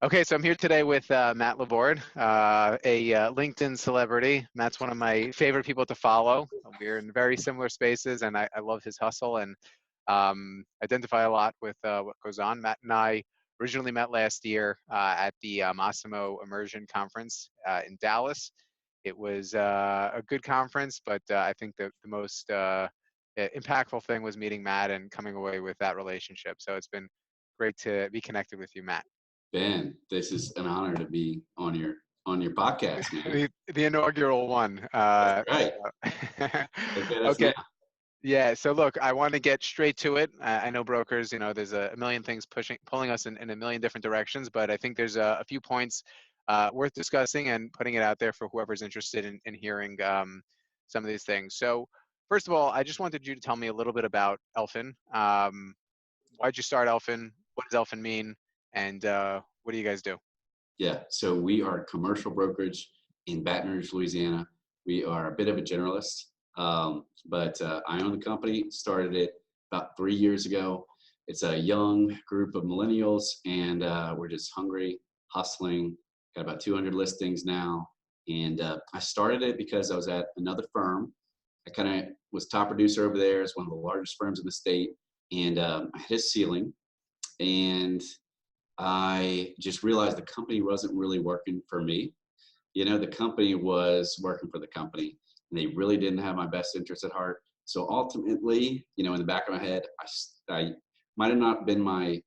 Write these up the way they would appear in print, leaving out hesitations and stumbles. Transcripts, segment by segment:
Okay, so I'm here today with Matt Laborde, a LinkedIn celebrity. Matt's one of my favorite people to follow. We're in very similar spaces, and I love his hustle and identify a lot with what goes on. Matt and I originally met last year at the Massimo Immersion Conference in Dallas. It was a good conference, but I think the most impactful thing was meeting Matt and coming away with that relationship. So it's been great to be connected with you, Matt. Ben, this is an honor to be on your podcast, man. The inaugural one. That's right. Okay, that's now. Okay. Yeah. So look, I want to get straight to it. I know brokers, there's a million things pulling us in a million different directions, but I think there's a few points worth discussing and putting it out there for whoever's interested in hearing some of these things. So first of all, I just wanted you to tell me a little bit about Elfin. Why'd you start Elfin? What does Elfin mean? And what do you guys do? Yeah, so we are a commercial brokerage in Baton Rouge, Louisiana. We are a bit of a generalist, but I own the company, started it about 3 years ago. It's a young group of millennials, and we're just hungry, hustling, got about 200 listings now. And I started it because I was at another firm. I kind of was top producer over there. It's one of the largest firms in the state. And I hit a ceiling, and I just realized the company wasn't really working for me. The company was working for the company, and they really didn't have my best interest at heart. So ultimately, in the back of my head, I might have not been my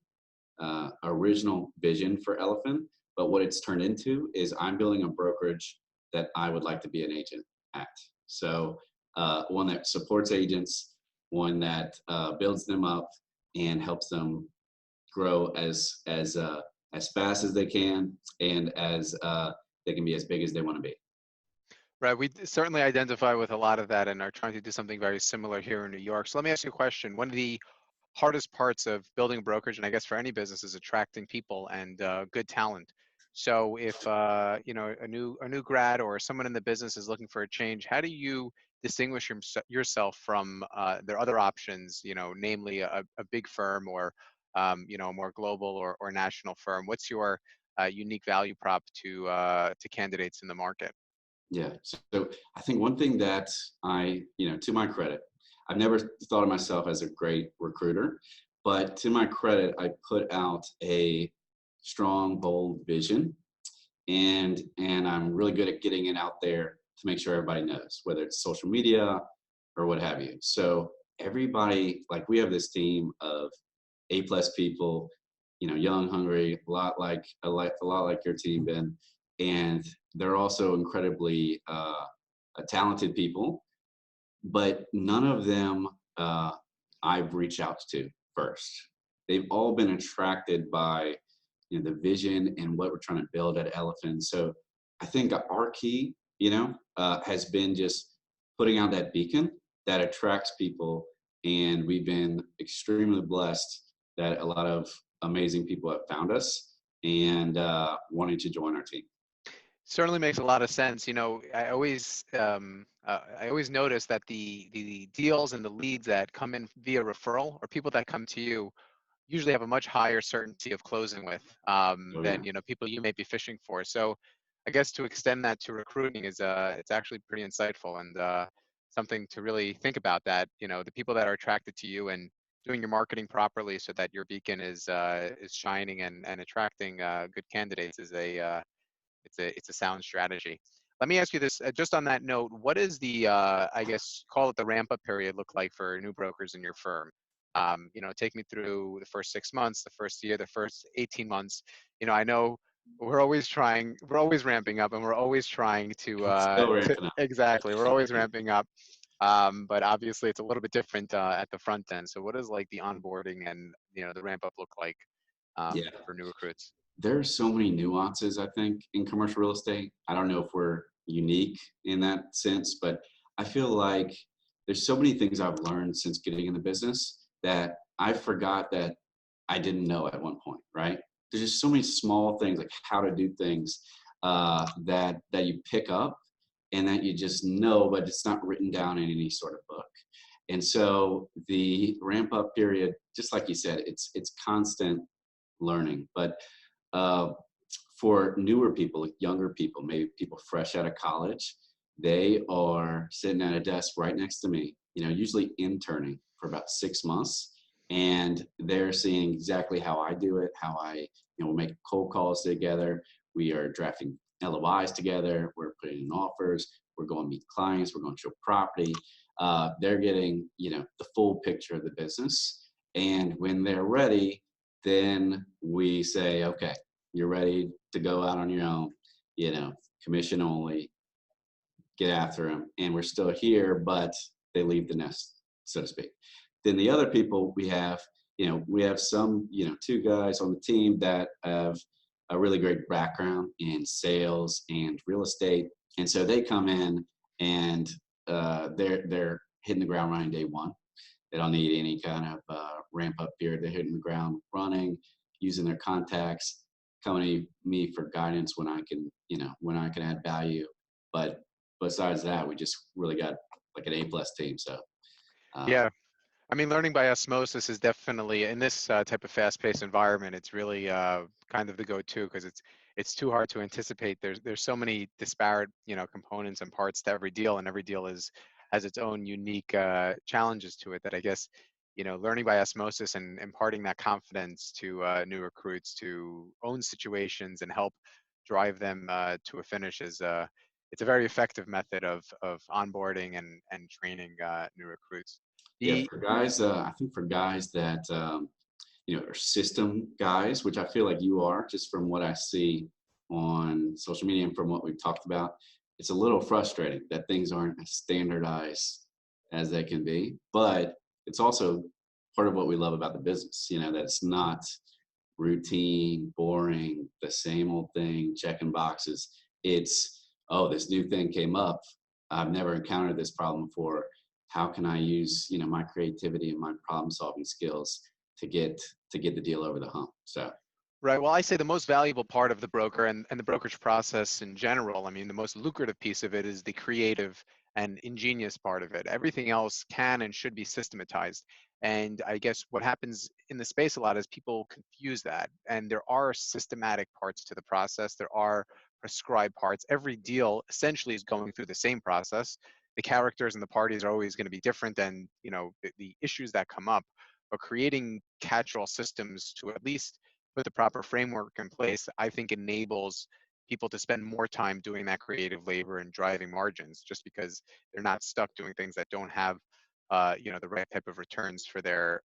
original vision for Elifin, but what it's turned into is I'm building a brokerage that I would like to be an agent at. So one that supports agents, one that builds them up and helps them grow as fast as they can, and as they can be as big as they want to be. Right. We certainly identify with a lot of that and are trying to do something very similar here in New York. So let me ask you a question. One of the hardest parts of building a brokerage, and I guess for any business, is attracting people and good talent. So if a new grad or someone in the business is looking for a change, how do you distinguish yourself from their other options? Namely a big firm or a more global or national firm. What's your unique value prop to candidates in the market? Yeah. So I think one thing that to my credit, I've never thought of myself as a great recruiter, but to my credit, I put out a strong, bold vision, and I'm really good at getting it out there to make sure everybody knows, whether it's social media or what have you. So everybody, like, we have this team of A+ people, young, hungry, a lot like your team, Ben, and they're also incredibly talented people, but none of them I've reached out to first. They've all been attracted by the vision and what we're trying to build at Elifin. So I think our key, has been just putting out that beacon that attracts people, and we've been extremely blessed that a lot of amazing people have found us and wanting to join our team. Certainly makes a lot of sense. I always notice that the deals and the leads that come in via referral or people that come to you usually have a much higher certainty of closing with Oh yeah. than people you may be fishing for. So I guess to extend that to recruiting is it's actually pretty insightful and something to really think about. That the people that are attracted to you and doing your marketing properly so that your beacon is shining and attracting good candidates is it's a sound strategy. Let me ask you this, just on that note, what is the, I guess, call it the ramp up period look like for new brokers in your firm? Take me through the first 6 months, the first year, the first 18 months. I know we're always ramping up and we're always trying Still ramping up. exactly, we're always ramping up. But obviously it's a little bit different at the front end. So what does like the onboarding and, the ramp up look like Yeah. for new recruits? There's so many nuances, I think, in commercial real estate. I don't know if we're unique in that sense, but I feel like there's so many things I've learned since getting in the business that I forgot that I didn't know at one point, right? There's just so many small things, like how to do things, that you pick up and that you just know, but it's not written down in any sort of book. And so the ramp up period, just like you said, it's constant learning. But uh, for newer people, younger people, maybe people fresh out of college, they are sitting at a desk right next to me, usually interning for about 6 months. And they're seeing exactly how I do it, how we'll make cold calls together. We are drafting LOIs together. We're putting in offers. We're going to meet clients. We're going to show property. They're getting, the full picture of the business. And when they're ready, then we say, okay, you're ready to go out on your own, commission only, get after them. And we're still here, but they leave the nest, so to speak. Then the other people we have some, 2 guys on the team that have a really great background in sales and real estate. And so they come in and they're hitting the ground running day one. They don't need any kind of ramp up period. They're hitting the ground running, using their contacts, coming to me for guidance when I can add value. But besides that, we just really got like an A+ team. So Yeah. I mean, learning by osmosis is definitely in this type of fast-paced environment. It's really kind of the go-to because it's too hard to anticipate. There's so many disparate components and parts to every deal, and every deal has its own unique challenges to it. That I guess learning by osmosis and imparting that confidence to new recruits to own situations and help drive them to a finish is it's a very effective method of onboarding and training new recruits. yeah, The for guys, I think for guys that are system guys, which I feel like you are, just from what I see on social media and from what we've talked about, it's a little frustrating that things aren't as standardized as they can be. But it's also part of what we love about the business, that it's not routine, boring, the same old thing, checking boxes. It's, oh, this new thing came up. I've never encountered this problem before. How can I use, my creativity and my problem solving skills to get the deal over the hump? So Right. Well, I say the most valuable part of the broker and the brokerage process in general, I mean, the most lucrative piece of it is the creative and ingenious part of it. Everything else can and should be systematized. And I guess what happens in the space a lot is people confuse that. And there are systematic parts to the process. There are prescribed parts. Every deal essentially is going through the same process. The characters and the parties are always going to be different than, the issues that come up. But creating catch-all systems to at least put the proper framework in place, I think enables people to spend more time doing that creative labor and driving margins just because they're not stuck doing things that don't have the right type of returns for their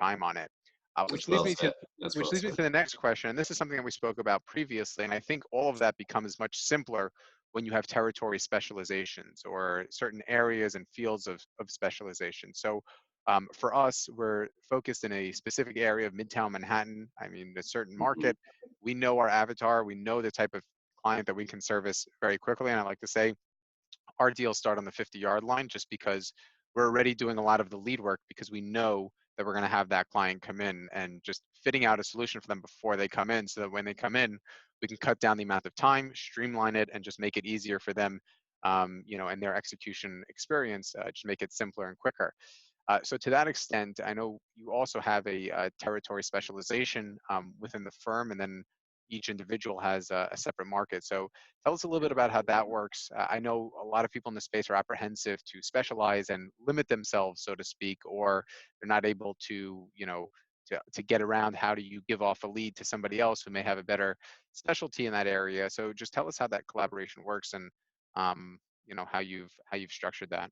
time on it. that's Which leads well me to said. That's which well leads me said. to the next question. And this is something that we spoke about previously. And I think all of that becomes much simpler when you have territory specializations or certain areas and fields of specialization. So for us, we're focused in a specific area of Midtown Manhattan. I mean, a certain Mhm. market. We know our avatar. We know the type of client that we can service very quickly. And I like to say our deals start on the 50-yard line just because we're already doing a lot of the lead work because we know that we're going to have that client come in and just fitting out a solution for them before they come in so that when they come in, we can cut down the amount of time, streamline it, and just make it easier for them, and their execution experience, just make it simpler and quicker. So to that extent, I know you also have a territory specialization within the firm, and then each individual has a separate market. So tell us a little bit about how that works. I know a lot of people in the space are apprehensive to specialize and limit themselves, so to speak, or they're not able to, to get around how do you give off a lead to somebody else who may have a better specialty in that area. So just tell us how that collaboration works and how you've structured that.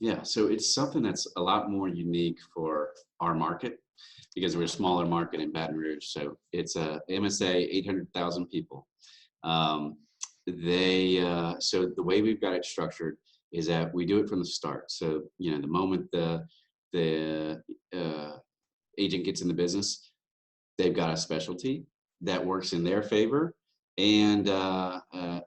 Yeah, so it's something that's a lot more unique for our market because we're a smaller market in Baton Rouge. So it's a MSA, 800,000 people. Um, so the way we've got it structured is that we do it from the start. So, the moment the agent gets in the business, they've got a specialty that works in their favor, and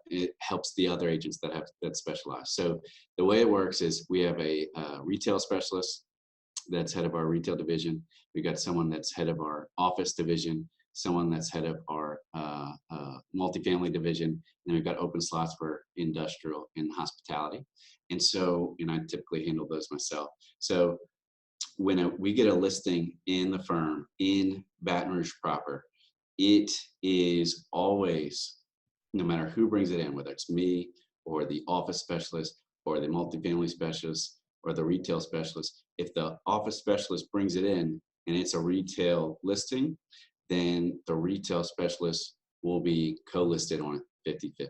it helps the other agents that specialize. So the way it works is we have a retail specialist that's head of our retail division. We've got someone that's head of our office division, someone that's head of our multifamily division, and we've got open slots for industrial and hospitality. And I typically handle those myself. So when we get a listing in the firm in Baton Rouge proper, it is always no matter who brings it in, whether it's me or the office specialist or the multifamily specialist or the retail specialist, if the office specialist brings it in and it's a retail listing, then the retail specialist will be co-listed on it 50-50.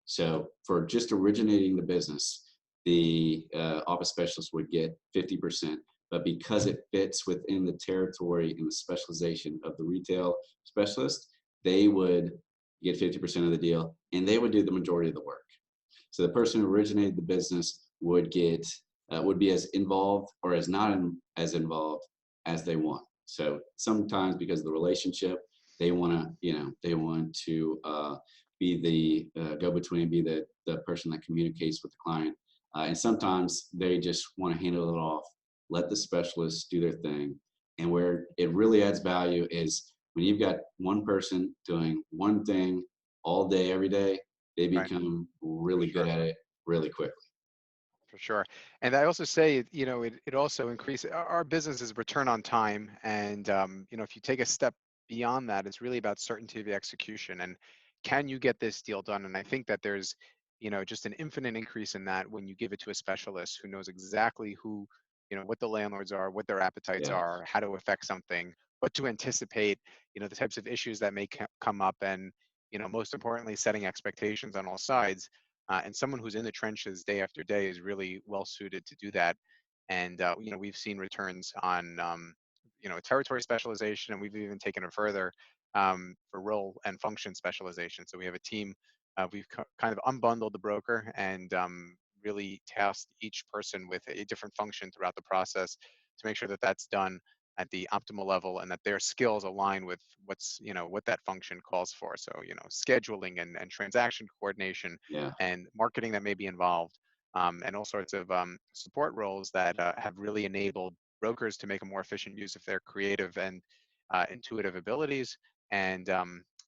So for just originating the business, the office specialist would get 50%, but because it fits within the territory and the specialization of the retail specialist, they would get 50% of the deal and they would do the majority of the work. So the person who originated the business would get would be as involved or as not as involved as they want. So sometimes because of the relationship, they want to they want to be the go-between, be the person that communicates with the client, and sometimes they just want to handle it off, let the specialists do their thing. And where it really adds value is when you've got one person doing one thing all day, every day, they Right. become For really good sure. at it really quickly. For sure. And I also say, it also increases our business's return on time. And, if you take a step beyond that, it's really about certainty of execution. And can you get this deal done? And I think that there's, just an infinite increase in that when you give it to a specialist who knows exactly what the landlords are, what their appetites Yeah, are, how to affect something, what to anticipate, the types of issues that may come up. And, most importantly, setting expectations on all sides, and someone who's in the trenches day after day is really well suited to do that. And we've seen returns on territory specialization, and we've even taken it further for role and function specialization. So we have a team. We've kind of unbundled the broker and really tasked each person with a different function throughout the process to make sure that that's done at the optimal level and that their skills align with what that function calls for. So scheduling and transaction coordination yeah, and marketing that may be involved, and all sorts of support roles that have really enabled brokers to make a more efficient use of their creative and intuitive abilities, and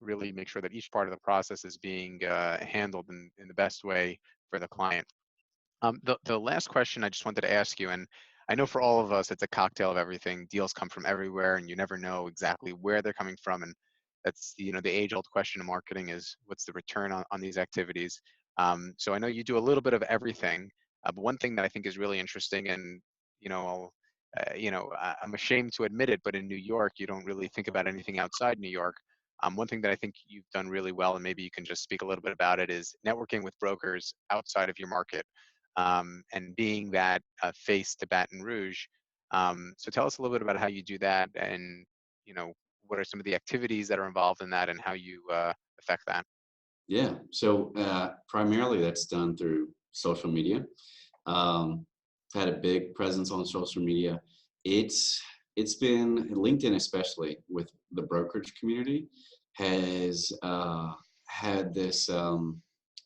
really make sure that each part of the process is being handled in the best way for the client. The last question I just wanted to ask you, and I know for all of us, it's a cocktail of everything. Deals come from everywhere, and you never know exactly where they're coming from. And that's the age-old question in marketing is what's the return on these activities. So I know you do a little bit of everything, but one thing that I think is really interesting, and I'm ashamed to admit it, but in New York, you don't really think about anything outside New York. One thing that I think you've done really well, and maybe you can just speak a little bit about it, is networking with brokers outside of your market, and being that face to Baton Rouge. So tell us a little bit about how you do that, and what are some of the activities that are involved in that, and how you affect that. yeah. So primarily that's done through social media. Um, had a big presence on social media. It's it's been LinkedIn, especially with the brokerage community, has had this.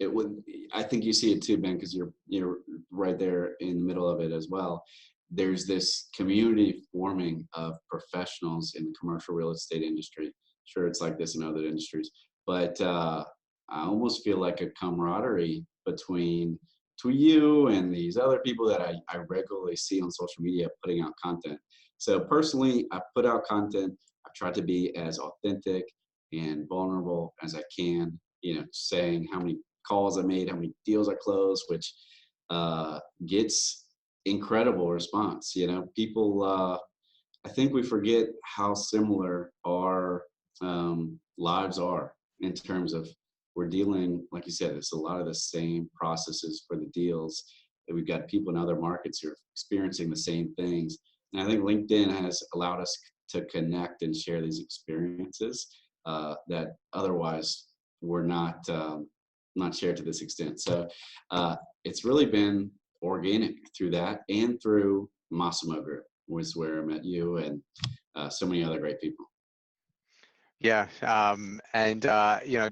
It would. I think you see it too, Ben, because you're right there in the middle of it as well. There's this community forming of professionals in the commercial real estate industry. Sure, it's like this in other industries, but I almost feel like a camaraderie between you and these other people that I regularly see on social media putting out content. So personally, I put out content. I've tried to be as authentic and vulnerable as I can, saying how many calls I made, how many deals I closed, which gets incredible response. People, I think we forget how similar our lives are in terms of we're dealing, like you said, it's a lot of the same processes for the deals. And we've got people in other markets who are experiencing the same things. And I think LinkedIn has allowed us to connect and share these experiences that otherwise were not shared to this extent. So it's really been organic through that and through Massimo Group was where I met you and so many other great people. Yeah, and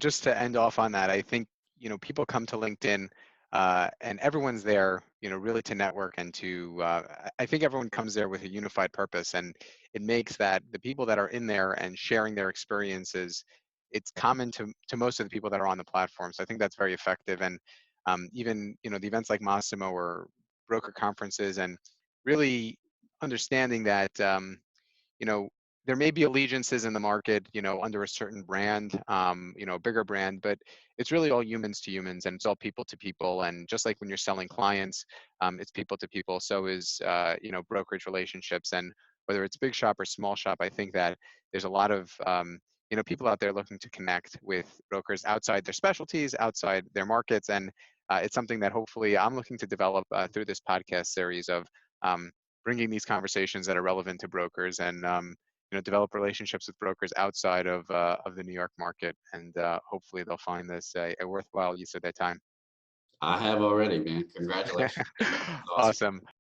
just to end off on that, I think people come to LinkedIn, and everyone's there, really to network and to. I think everyone comes there with a unified purpose, and it makes that the people that are in there and sharing their experiences, it's common to most of the people that are on the platform. So I think that's very effective, and even the events like Massimo or broker conferences, and really understanding that you know there may be allegiances in the market, under a certain brand, a bigger brand, but it's really all humans to humans and it's all people to people. And just like when you're selling clients, it's people to people. So is, brokerage relationships. And whether it's big shop or small shop, I think that there's a lot of, people out there looking to connect with brokers outside their specialties, outside their markets. And it's something that hopefully I'm looking to develop through this podcast series of um, bringing these conversations that are relevant to brokers and, develop relationships with brokers outside of the New York market, and hopefully they'll find this a worthwhile use of their time. I have already, man. Congratulations. That's awesome. Awesome.